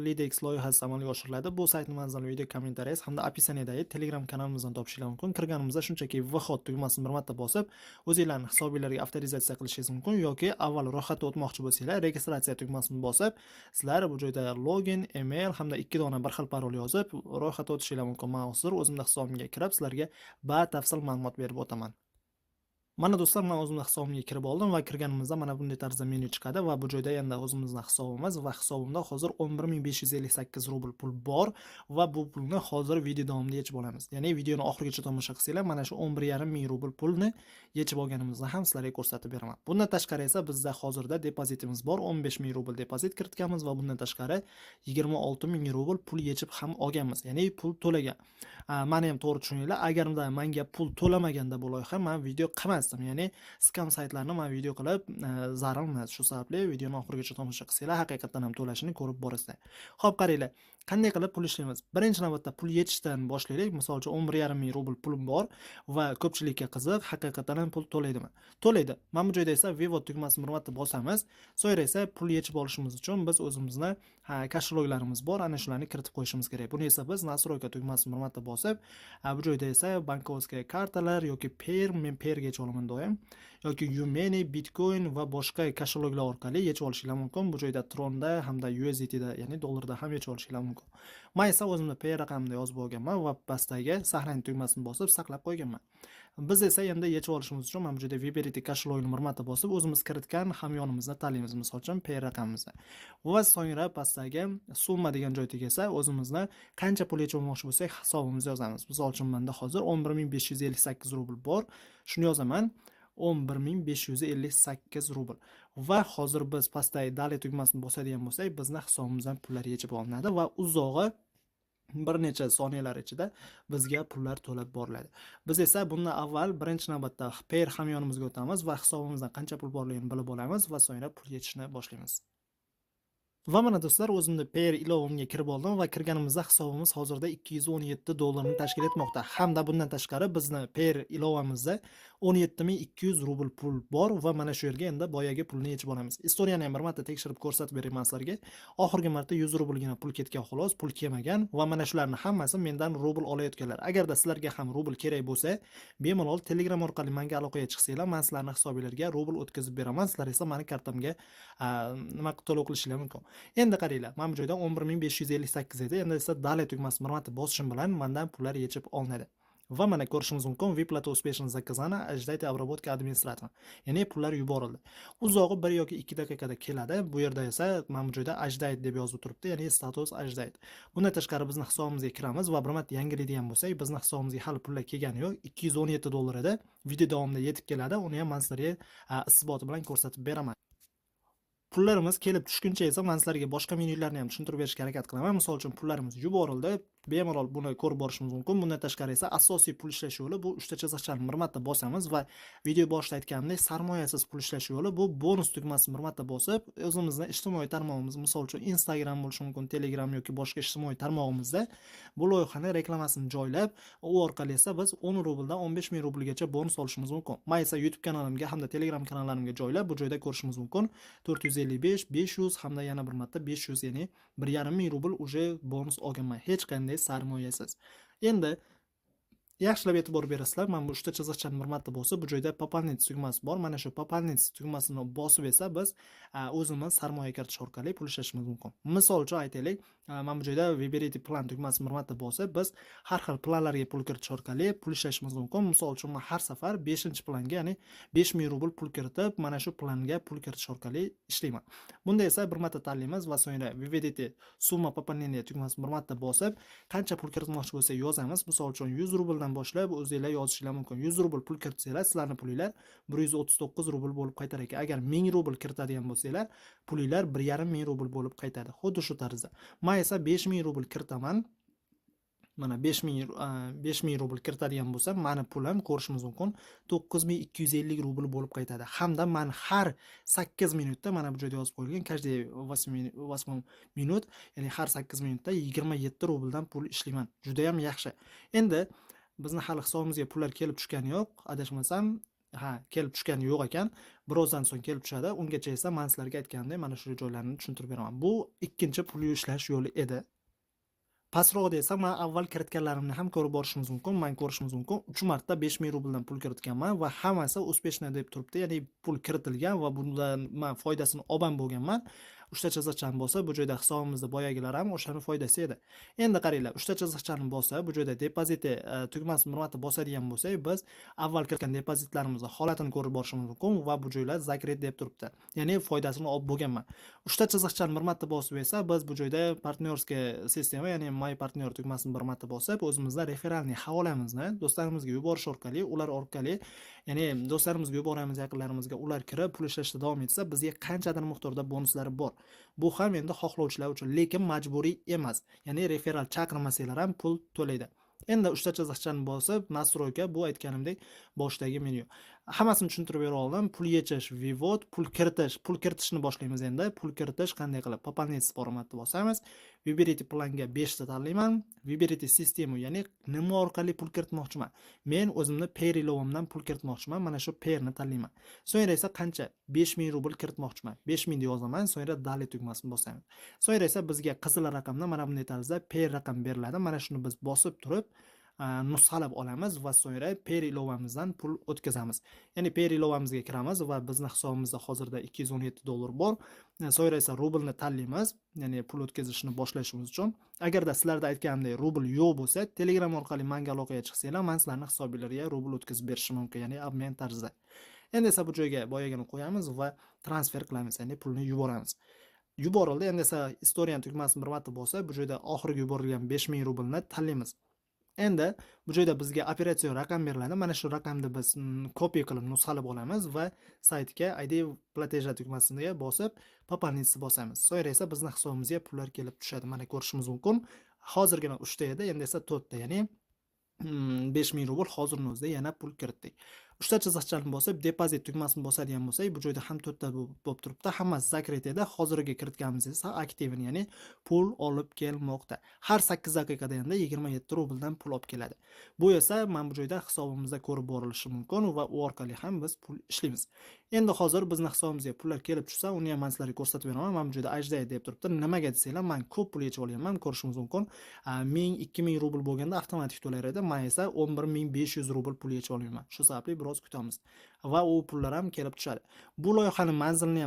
Lidex loyihasi amalga oshiriladi. Bu saytning manzilli video kommentariyasi hamda описаниедagi Telegram kanalimizdan topishingiz mumkin. Kirganimizda shunchaki vhod tugmasini bir marta bosib, o'zingizlarning hisobingizlarga avtorizatsiya qilishingiz mumkin yoki avval ro'yxatdan o'tmoqchi bo'lsanglar, registratsiya tugmasini bosib, sizlar bu joyda login, email hamda 2 dona bir xil parol yozib, ro'yxatga o'tishingiz mumkin. Men hozir o'zimning hisobimga kirib, sizlarga batafsil ma'lumot berib o'taman. Mana do'stlar, men o'zimning hisobimga kirib oldim va kirganimizda mana bunday tarzda menyu chiqadi va bu joyda endi o'zimizning hisobimiz va hisobimda hozir 11558 rubl pul bor va bu pulni hozir video davomida yechib olamiz. Ya'ni videoni oxirigacha tomosha qilsanglar, mana shu 11,5 ming rubl pulni yechib olganimizni ham sizlarga ko'rsatib beraman. Bundan tashqari esa bizda hozirda depozitimiz bor, 15 ming rubl depozit kiritganmiz va bundan tashqari 26 ming rubl pul yechib ham olganmiz. Ya'ni pul to'lagan. Meni ham to'g'ri tushuninglar, agarda menga pul to'lamaganda bu loyiha men video qilmasdim. Ya'ni skam saytlarni men video qilib zarar emas. Shu sababli videoni oxirigacha tomosha qilsanglar, haqiqatan ham to'lashini ko'rib borasizlar. Xo'p, qaranglar. Qanday qilib pul ishlaymiz? Birinchi navbatda pul yechishdan boshlaylik. Misol uchun 11,5 ming rubl pulim bor va ko'pchilikka qiziq, haqiqatan ham pul to'laydimi? To'laydi. Mana bu joyda esa Vivo tugmasini bir marta bosamiz. So'ngra esa pul yechib olishimiz uchun biz o'zimizni kashloglarimiz bor, ana shularni kiritib qo'yishimiz kerak. Buni esa biz nastroyka tugmasini bir marta bosib, bu joyda esa bankovskiy kartalar yoki men Payrga yechib olaman doim, yoki Umani, Bitcoin va boshqa kashloglar orqali yechib olishingiz mumkin. Bu joyda Tronda hamda USDT da, ya'ni dollarda ham yechib olishingiz mumkin. Men esa o'zimning Pay raqamimni yozib olganman va pastdagi saqlaning tugmasini bosib saqlab qo'yganman. Biz esa endi yechib olishimiz uchun mana bu joyda Viberity kashlogini bir marta bosib o'zimiz kiritgan hamyonimizni tanlaymiz, misol uchun Pay raqamimizni. Va so'ngra pastdagi summa degan joyga kelsa, o'zimizni qancha pul yechib olmoqchi bo'lsak, hisobimizni yozamiz. Misol uchun menda hozir 11558 rubl bor. Shuni yozaman. 11558 rubl. Va hozir biz pastdagi Dali tugmasini bosadigan bo'lsak, bizning hisobimizdan pullar yechib olinadi va uzog'i bir necha soniyalar ichida bizga pullar to'lab boriladi. Biz esa bundan avval birinchi navbatda Pay hamyonimizga o'tamiz va hisobimizdan qancha pul borligini bilib olamiz va so'ngra pul yechishni boshlaymiz. Va mana do'stlar, o'zimning Payer ilovamga kirib oldim va kirganimizda hisobimiz hozirda $217 tashkil etmoqda. Hamda bundan tashqari bizning Payer ilovamizda 17200 rubl pul bor va mana shu yerga endi boyagi pulni yechib olamiz. Istoriyani ham bir marta tekshirib ko'rsatib beraman sizlarga. Oxirgi marta 100 rublgina pul ketgan xolos, pul kelmagan va mana shularning hammasi mendan rubl olayotganlar. Agarda sizlarga ham rubl kerak bo'lsa, bemalol Telegram orqali menga aloqaga chiqsanglar, men sizlarning hisobingizga rubl o'tkazib beraman. Sizlar esa meni kartamga nima to'lov qilishingiz mumkin. Endi qaranglar, mana bu joyda 11558 edi. Endi esa Dalay tugmasini bir marta bosishim bilan mendan pullar yechib olinadi. Va mana ko'rishingiz mumkin, выплата успешно заказана, ожидайте обработки администратора. Ya'ni pullar yuborildi. Uzog'i 1 yoki 2 daqiqada keladi. Bu yerda esa mana bu joyda ожидает deb yozib turibdi, ya'ni status ожидает. Bundan tashqari bizning hisobimizga kiramiz va bir marta yangilaydigan bo'lsak, bizning hisobimizga hali pullar kelgani yo'q. $217 edi. Video davomida yetib keladi. Uni ham men sizlarga isboti bilan ko'rsatib beraman. Pullarimiz kelib tushguncha esa men sizlarga boshqa menyularni ham tushuntirib berishga harakat qilaman. Misol uchun pullarimiz yuborildi. Bemalol buni ko'rib borishingiz mumkin. Bundan tashqari esa asosiy pul ishlash yo'li bu 3 ta chiziqchani bir marta bosamiz va video boshida aytganimdek sarmoyasiz pul ishlash yo'li bu bonus tugmasini bir marta bosib, o'zimizning ijtimoiy tarmog'imiz, misol uchun Instagram bo'lishi mumkin, Telegram yoki boshqa ijtimoiy tarmog'imizda bu loyihani reklamasini joylab, u orqali esa biz 10 rubldan 15 ming rublgacha bonus olishimiz mumkin. Men esa YouTube kanalimga hamda Telegram kanallarimga joylab, bu joyda ko'rishingiz mumkin. 455, 500 hamda yana bir marta 500, ya'ni 1,5 ming rubl uje bonus olganman. Hech qanday sarmoyasiz. Endi yaxshilab e'tibor berasizlar. Men bu 3 ta chiziqchani bir marta bosib, bu joyda пополнить tugmasi bor. Mana shu пополнить tugmasini bosib esa biz o'zimiz sarmoya kiritish orqali pul ishlashimiz mumkin. Misol uchun aytaylik, men bu joyda Viberity plan tugmasini bir marta bosib, biz har xil planlarga pul kiritish orqali pul ishlashimiz mumkin. Misol uchun men har safar 5-planga, ya'ni 5000 rubl pul kiritib, mana shu planga pul kiritish orqali ishlayman. Bunda esa bir marta tanlaymiz va so'ngra Viberity summa пополнения tugmasini bir marta bosib, qancha pul kiritmoqchi bo'lsak yozamiz. Misol uchun 100 rubl boshlab o'zingizlar yozishingiz mumkin. 100 rubl pul kiritsanglar, sizlarning pulinglar 139 rubl bo'lib qaytar ekan. Agar 1000 rubl kiritadigan bo'lsanglar, pulinglar 1,5 ming rubl bo'lib qaytadi. Xuddi shu tarzda. Men esa 5000 rubl kiritaman. Mana 5000 rubl kiritadigan bo'lsam, meni pulim ko'rishingiz mumkin 9250 rubl bo'lib qaytadi. Hamda men har 8 minutda mana bu joyda yozib qo'yilgan, каждый 8 minut, ya'ni har 8 minutda 27 rubldan pul ishlayman. Juda ham yaxshi. Endi bizni hali hisobimizga pullar kelib tushgani yo'q. Adashmasam, kelib tushgani yo'q ekan. Birozdan so'ng kelib tushadi. Ungacha esa men sizlarga aytganimdek mana shu joylarni tushuntirib beraman. Bu ikkinchi pul ishlash yo'li edi. Pastroqda esa men avval kiritganlarimni ham ko'rib borishingiz mumkin, men ko'rishingiz mumkin. 3 marta 5000 rubldan pul kiritganman va hammasi успешно deb turibdi. Ya'ni pul kiritilgan va bundan men foydasini olgan bo'lganman. 3 ta chiziqchani bo'lsa, bu joyda hisobimizda boyagilar ham o'shani foydasi edi. Endi qaranglar, 3 ta chiziqchani bo'lsa, bu joyda depoziti tugmasini bir marta bosadigan bo'lsak, biz avval kiritgan depozitlarimizni holatini ko'rib borishimiz mumkin va bu joylar zakret deb turibdi. Ya'ni foydasini olib bo'lganman. 3 ta chiziqchani bir marta bosib esa, biz bu joyda partnyorskiy sistema, ya'ni my partner tugmasini bir marta bosib, o'zimizda referalniy havolamizni do'stlarimizga yuborish orqali, ular orqali, ya'ni do'stlarimizga yuboramiz, yaqinlarimizga, ular kirib pul ishlashda davom etsa, bizga qanchadir miqdorda bonuslari bor. Bu ham endi xohlovchilar uchun, lekin majburiy emas. Ya'ni referal chaqirmasanglar ham pul to'laydi. Endi 3 ta chiziqchani bosib, nastroyka, bu aytganimdek boshdagi menyu. Hammasini tushuntirib bera oldim. Pul yechish, vivod, pul kiritishni boshlaymiz endi. Pul kiritish qanday qilib? Пополнить formatni bosamiz. Выберите planga 5 ta tanlayman. Выберите sistemu, ya'ni nima orqali pul kiritmoqchiman. Men o'zimni Pay ilovimdan pul kiritmoqchiman. Mana shu Pay'ni tanlayman. So'ngra esa qancha? 5000 rubl kiritmoqchiman. 5000 deb yozaman, so'ngra Dalej tugmasini bosamiz. So'ngra esa bizga qizil raqamda mana bunday tarzda Pay raqam beriladi. Mana shuni biz bosib turib nusxalab olamiz va so'ngra Pay ilovamizdan pul o'tkazamiz. Ya'ni Pay ilovamizga kiramiz va bizning hisobimizda hozirda $217 bor. So'ngra esa rublni tanlaymiz, ya'ni pul o'tkazishni boshlashimiz uchun. Agarda sizlarda aytganimdek rubl yo'q bo'lsa, Telegram orqali menga aloqaga chiqsanglar, men sizlarning hisobingizga rubl o'tkazib berishim mumkin, ya'ni obmen tarzida. Endi esa bu joyga boyagini qo'yamiz va transfer qilamiz, ya'ni pulni yuboramiz. Yuborildi. Endi esa istoriyan tugmasini bir marta bosib, bu joyda oxirgi yuborilgan 5000 rublni tanlaymiz. Endi bu joyda bizga operatsion raqam beriladi. Mana shu raqamni biz kopiya qilib nusxalab olamiz va saytga ID platejlar tugmasiga bosib, пополнить bosamiz. So'ngra esa bizning hisobimizga pullar kelib tushadi. Mana ko'rishimiz mumkin. Hozirgina 3 ta edi, endi esa 4 ta, ya'ni 5000 rubl hozirning o'zida yana pul kiritdik. 3 ta chiziqchani bosib, depozit tugmasini bosadigan bo'lsak, bu joyda ham 4 ta bo'lib turibdi. Hammasi zakret edi. Hozirgi kiritganimiz esa aktivni, ya'ni pul olib kelmoqda. Har 8 daqiqada endi 27 rubldan pul olib keladi. Bu esa men bu joyda hisobimizda ko'rib borilishi mumkin va u orqali ham biz pul ishlaymiz. Endi hozir bizning hisobimizga pullar kelib tushsa, uni ham men sizlarga ko'rsatib beraman. Men bu joyda ajday deb turibdi. Nimaga desanglar, men ko'p pul yechib olganman, ko'rishingiz mumkin. 1000-2000 rubl bo'lganda avtomatik to'lar edi. Men esa 11500 rubl pul yechib olganman. Shu sababli biroz kutamiz va u pullar ham kelib tushadi. Bu loyihaning manzilini